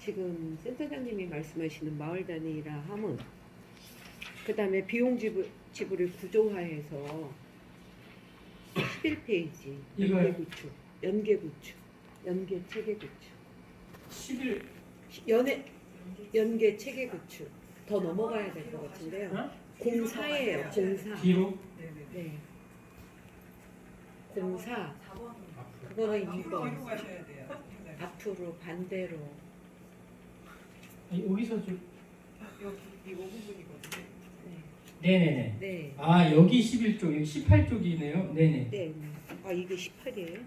지금 센터장님이 말씀하시는 마을 단위라 함은 그 다음에 비용 지불을 구조화해서 11페이지 이거요? 연계 체계 구축 11 연계 체계 구축 더 넘어가야 될 것 같은데요. 어? 공사예요. 공사. 뒤로 네. 공사. 그거는 2번. 가셔야 돼요. 앞으로 반대로. 아니, 여기서 좀 여기 이 5부분이거든요. 네. 네네네. 네. 아 여기 11쪽 여기 18쪽이네요. 네네. 네. 아 이게 18이에요?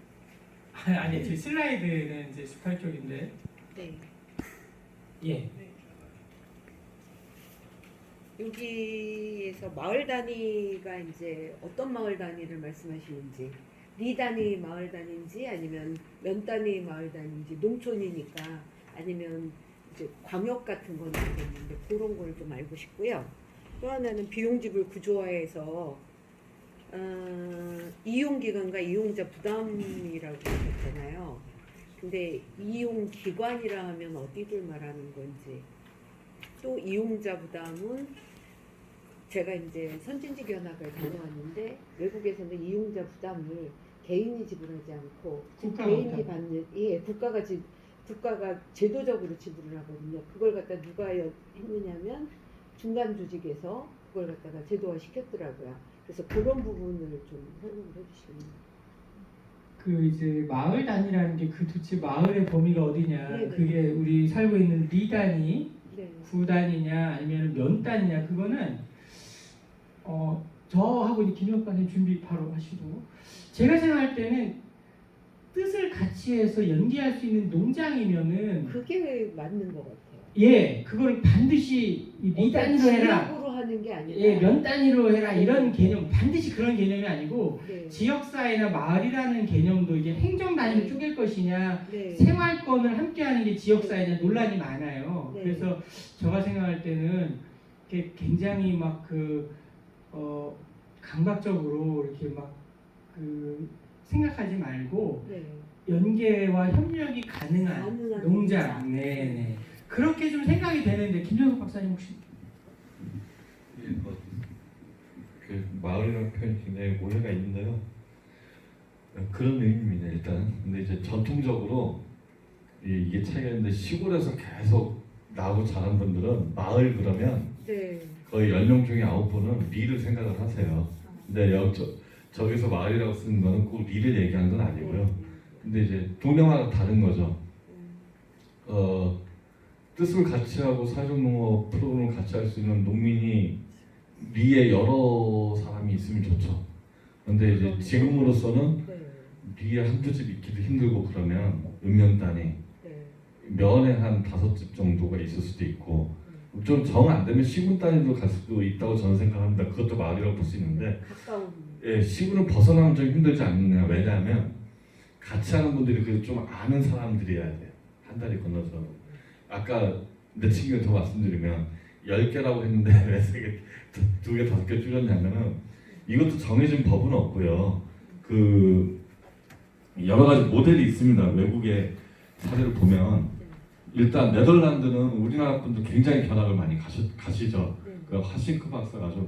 아니 제 슬라이드는 이제 18쪽인데 네. 예. 여기에서 마을 단위가 이제 어떤 마을 단위를 말씀하시는지 리 단위 마을 단위인지 아니면 면 단위 마을 단위인지 농촌이니까 아니면 이제 광역 같은 건 알겠는데 그런 걸 좀 알고 싶고요. 또 하나는 비용지불 구조화에서 이용기관과 이용자 부담이라고 하셨잖아요. 근데 이용기관이라 하면 어디를 말하는 건지 또 이용자 부담은 제가 이제 선진직 연합을 다녀왔는데 외국에서는 이용자 부담을 개인이 지불하지 않고 개인이 받는 국가가 제도적으로 지불을 하거든요. 그걸 갖다 누가 했느냐면 중간 조직에서 그걸 갖다가 제도화 시켰더라고요. 그래서 그런 부분을 좀 설명을 해주시면. 그 이제 마을 단위라는 게 그 도대체 마을의 범위가 어디냐? 네네. 그게 우리 살고 있는 리 단위, 네. 구 단위냐 아니면 면 단위냐 그거는 저하고 이제 김영욱 과장님 준비 바로 하시고 제가 생각할 때는 뜻을 같이 해서 연계할 수 있는 농장이면은 그게 맞는 것 같아요. 예 그거를 반드시 리 단위로 해라. 지역으로 하는 게 아니라. 예, 면 단위로 해라 이런 개념 반드시 그런 개념이 아니고 네. 지역사회나 마을이라는 개념도 이게 행정 단위로 네. 쪼갤 것이냐 네. 생활권을 함께하는 게 지역사회냐 논란이 많아요. 네. 그래서 제가 생각할 때는 이렇게 굉장히 막 감각적으로 이렇게 막 생각하지 말고 네. 연계와 협력이 가능한 가능한 농장, 네네 그렇게 좀 생각이 되는데 김정석 박사님 혹시 예, 그 마을이라는 표현이 굉장히 오해가 있는데요. 그런 의미입니다. 일단 근데 이제 전통적으로 이게 차이가 있는데 시골에서 계속 나고 자란 분들은 마을 그러면 네. 거의 10명 중에 9분은 리를 생각을 하세요. 근데 저기서 마을이라고 쓰는 거는 꼭 리를 얘기하는 건 아니고요. 근데 이제 동네마다 다른 거죠. 뜻을 같이 하고 사회적농업 프로그램을 같이 할 수 있는 농민이 리에 여러 사람이 있으면 좋죠. 근데 이제 지금으로서는 네. 리에 한두 집 있기도 힘들고 그러면 면 단위, 네. 면에 한 5집 정도가 있을 수도 있고 좀 정 안 되면 시군 단위로 갈 수도 있다고 저는 생각합니다. 그것도 마을이라고 볼 수 있는데 가까운. 예, 시군을 벗어나면 좀 힘들지 않느냐. 왜냐하면 같이 하는 분들이 그래도 좀 아는 사람들이어야 돼요. 한 다리 건너서. 아까 내 친구가 더 말씀드리면 10개라고 했는데 왜 3개, 2개, 5개 줄였냐면은 이것도 정해진 법은 없고요. 여러 가지 모델이 있습니다. 외국의 사례를 보면 일단 네덜란드는 우리나라 분들 굉장히 견학을 많이 가시죠. 그 하싱크 박사가 아주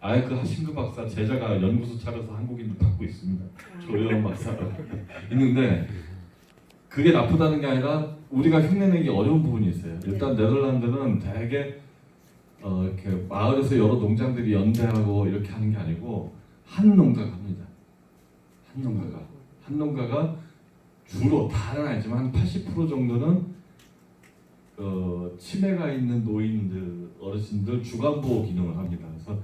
아예 그 하싱크 박사 제자가 연구소 차려서 한국인도 받고 있습니다. 조여원 박사가 있는데 그게 나쁘다는 게 아니라 우리가 흉내내기 어려운 부분이 있어요. 일단 네덜란드는 되게 이렇게 마을에서 여러 농장들이 연대하고 이렇게 하는 게 아니고 한 농가가 합니다. 한 농가가 주로 다는 아니지만 한 80% 정도는 치매가 있는 노인들, 어르신들 주간보호 기능을 합니다. 그래서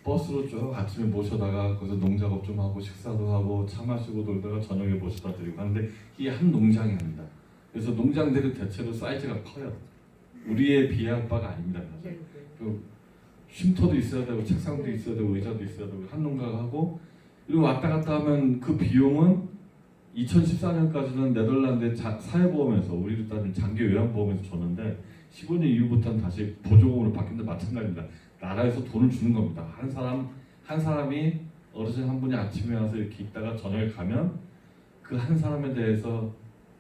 버스로 쭉 아침에 모셔다가 거기서 농작업 좀 하고 식사도 하고 차 마시고 놀다가 저녁에 모셔다 드리고 하는데 이게 한 농장이 합니다. 그래서 농장들이 대체로 사이즈가 커요. 우리에 비할 바가 아닙니다. 사실. 쉼터도 있어야 되고 책상도 있어야 되고 의자도 있어야 되고 한 농가가 하고 이리고 왔다 갔다 하면 그 비용은 2014년까지는 네덜란드의 사회보험에서 우리로 따지면 장기 요양보험에서 줬는데 15년 이후부터는 다시 보조금으로 바뀐데 마찬가지입니다. 나라에서 돈을 주는 겁니다. 한 사람이 어르신 한 분이 아침에 와서 이렇게 있다가 저녁에 가면 그 한 사람에 대해서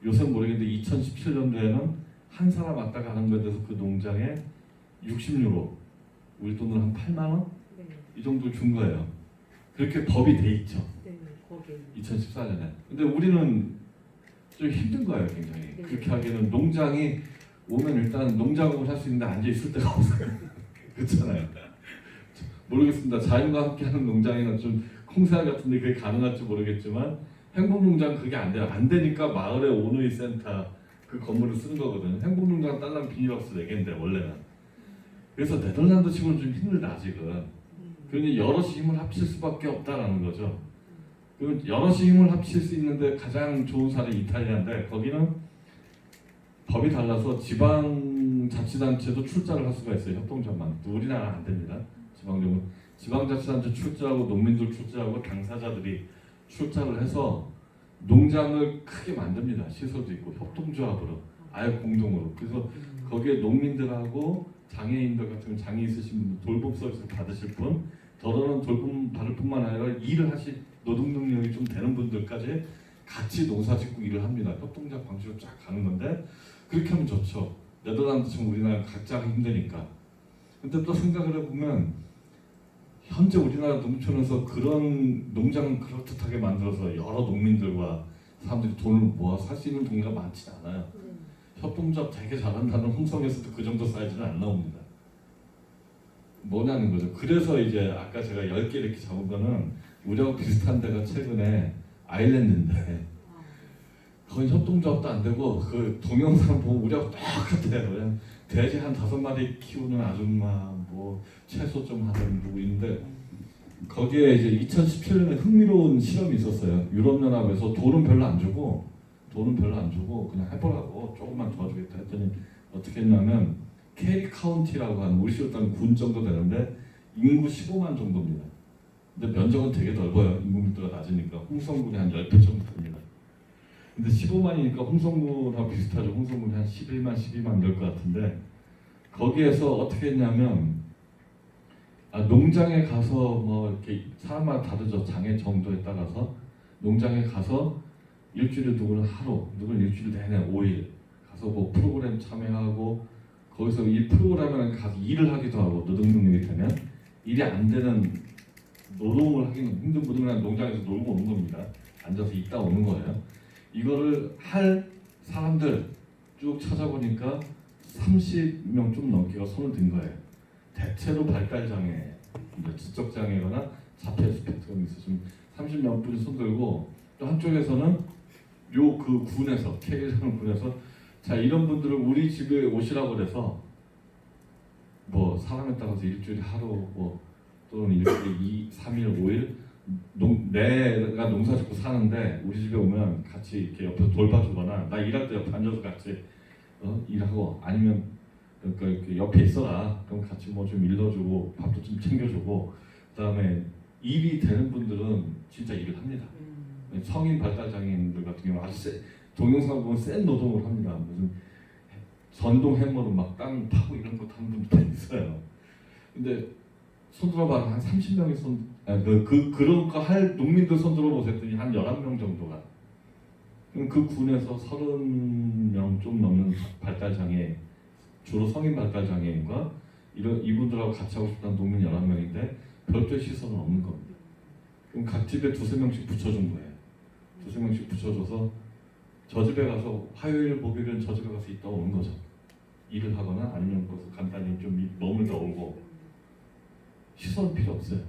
요새 모르겠는데 2017년도에는 한 사람 왔다 가는 거에 대해서 그 농장에 60유로, 우리 돈으로 한 8만 원? 네. 이 정도 준 거예요. 그렇게 법이 돼 있죠. 네. 거기. 2014년에. 근데 우리는 좀 힘든 거예요, 굉장히. 네. 그렇게 하기에는 농장이 오면 일단 농작업을 할 수 있는데 앉아 있을 데가 없어요. 그렇잖아요. 모르겠습니다. 자연과 함께하는 농장에는 좀 콩살 같은데 그게 가능할지 모르겠지만 행복농장 그게 안 돼요. 안 되니까 마을의 오누이 센터 그 건물을 쓰는 거거든요. 행복농장 딸랑 비닐하우스 4개인데 원래는. 그래서 네덜란드 치고는 좀 힘들다 아직은. 그러니 여럿이 힘을 합칠 수밖에 없다라는 거죠. 그러면 여럿이 힘을 합칠 수 있는데 가장 좋은 사례 이탈리아인데 거기는 법이 달라서 지방자치단체도 출자를 할 수가 있어요. 협동조합만. 또 우리나라는 안 됩니다. 지방자치단체 출자하고 농민들 출자하고 당사자들이 출자를 해서 농장을 크게 만듭니다. 시설도 있고 협동조합으로 아예 공동으로. 그래서 거기에 농민들하고 장애인들 같은 장애 있으신 분들 돌봄 서비스 받으실 분, 더러는 돌봄 받을 뿐만 아니라 일을 하실 노동 능력이 좀 되는 분들까지 같이 농사짓고 일을 합니다. 협동조합 방식으로 쫙 가는 건데 그렇게 하면 좋죠. 네덜란드처럼 우리나라 각자가 힘드니까. 근데 또 생각을 해보면 현재 우리나라 농촌에서 그런 농장을 그럴듯하게 만들어서 여러 농민들과 사람들이 돈을 모아서 살 수 있는 동네가 많지 않아요. 협동조합 되게 잘한다는 홍성에서도 그 정도 사이즈는 안 나옵니다. 뭐냐는 거죠. 그래서 이제 아까 제가 10개 이렇게 잡은 거는 우리하고 비슷한 데가 최근에 아일랜드인데 거기 협동조합도 안 되고 그 동영상 보면 우리하고 똑같아요. 그냥 돼지 한 5마리 키우는 아줌마 뭐 채소 좀 하는 누구인데 거기에 이제 2017년에 흥미로운 실험이 있었어요. 유럽연합에서 돈은 별로 안 주고 그냥 해보라고 조금만 도와주겠다 했더니 어떻게 했냐면 캐리 카운티라고 하는 우리 시로 따면 군 정도 되는데 인구 15만 정도입니다. 근데 면적은 되게 넓어요. 인구密도가 낮으니까 홍성군이 한 10배 정도 됩니다. 근데 15만이니까 홍성군하고 비슷하죠. 홍성군이 한 11만, 12만 될 것 같은데 거기에서 어떻게 했냐면 농장에 가서 뭐 이렇게 사람마다 다르죠. 장애 정도에 따라서 농장에 가서 일주일에 누구는 하루, 누구는 일주일 내내 5일 가서 뭐 프로그램 참여하고 거기서 이 프로그램에 가서 일을 하기도 하고 노동 능력이 되면 일이 안 되는 노동을 하기는 힘든 분들은 그냥 농장에서 놀고 오는 겁니다. 앉아서 있다 오는 거예요. 이거를 할 사람들 쭉 찾아보니까 30명 좀 넘게가 손을 든 거예요. 대체로 발달장애, 지적장애거나 자폐 스펙트럼이 있으신 30명 분이 손 들고 또 한쪽에서는 요 그 군에서 캐리라는 군에서 자 이런 분들을 우리 집에 오시라고 그래서 뭐 사람에 따라서 일주일에 하루 뭐 또는 일주일에 2, 3일, 5일 내가 농사짓고 사는데 우리 집에 오면 같이 이렇게 옆에서 돌봐주거나 나 일할 때 옆에 앉아서 같이 일하고 아니면 그러니까 이렇게 옆에 있어라 그럼 같이 뭐 좀 일러주고 밥도 좀 챙겨주고 그다음에 일이 되는 분들은 진짜 일을 합니다. 성인 발달장애인들 같은 경우 아주 동영상 보면 센 노동을 합니다. 무슨 전동 해머로 막 땅 파고 이런 거 하는 분들도 있어요. 근데 손 들어봐 한 30명이 그런 거 할 농민들 손 들어보셨더니 한 11명 정도가 그럼 그 군에서 30명 좀 넘는 발달장애 주로 성인 발달장애인과 이분들하고 같이 하고 싶다는 농민 11명인데 별도의 시설은 없는 겁니다. 그럼 각 집에 2-3명씩 붙여준 거예요. 2-3명씩 붙여줘서 저 집에 가서 화요일, 목요일은 저 집에 가서 있다 오는 거죠. 일을 하거나 아니면 거기서 간단히 좀 머물다 오고 시설은 필요 없어요.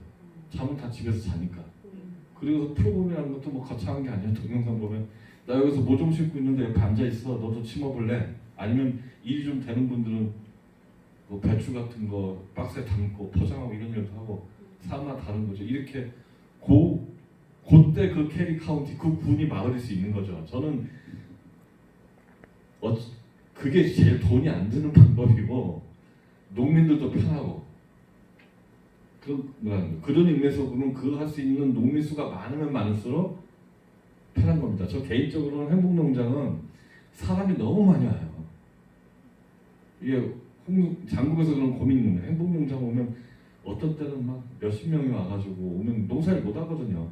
잠은 다 집에서 자니까. 그리고 프로그램이라는 것도 뭐 거창한 게 아니에요. 동영상 보면 나 여기서 뭐 좀 싣고 있는데 옆에 앉아 있어. 너도 침업을래? 아니면 일이 좀 되는 분들은 뭐 배추 같은 거 박스에 담고 포장하고 이런 일도 하고 사람마다 다른 거죠. 이렇게 그때 그 캐리 카운티 그 군이 막을 수 있는 거죠. 저는 그게 제일 돈이 안 드는 방법이고 농민들도 편하고 그런 의미에서 보면 그거 할 수 있는 농민 수가 많으면 많을수록 편한 겁니다. 저 개인적으로는 행복농장은 사람이 너무 많이 와요. 이게 장국에서 그런 고민이 있는 거예요. 행복농장 오면 어떤 때는 막 몇십 명이 와가지고 오면 농사를 못 하거든요.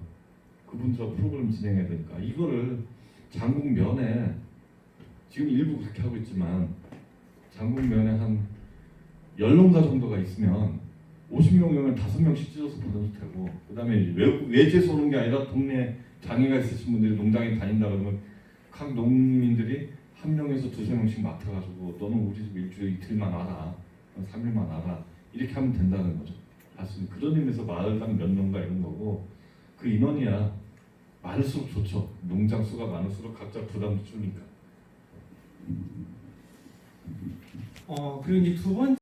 그분들하고 프로그램 진행해야 되니까 이거를 장국 면에 지금 일부 그렇게 하고 있지만 장군면에 한 10농가 정도가 있으면 50명이면 5명씩 찢어서 보내도 되고, 그 다음에 외지에서 오는 게 아니라 동네 장애가 있으신 분들이 농장에 다닌다 그러면 각 농민들이 1명에서 2~3명씩 맡아가지고 너는 우리 집 일주일에 이틀만 와라, 3일만 와라, 이렇게 하면 된다는 거죠. 사실 그런 의미에서 마을당 몇 농가 이런 거고, 그 인원이야 많을수록 좋죠. 농장 수가 많을수록 각자 부담도 주니까. 그리고 이제 두 번째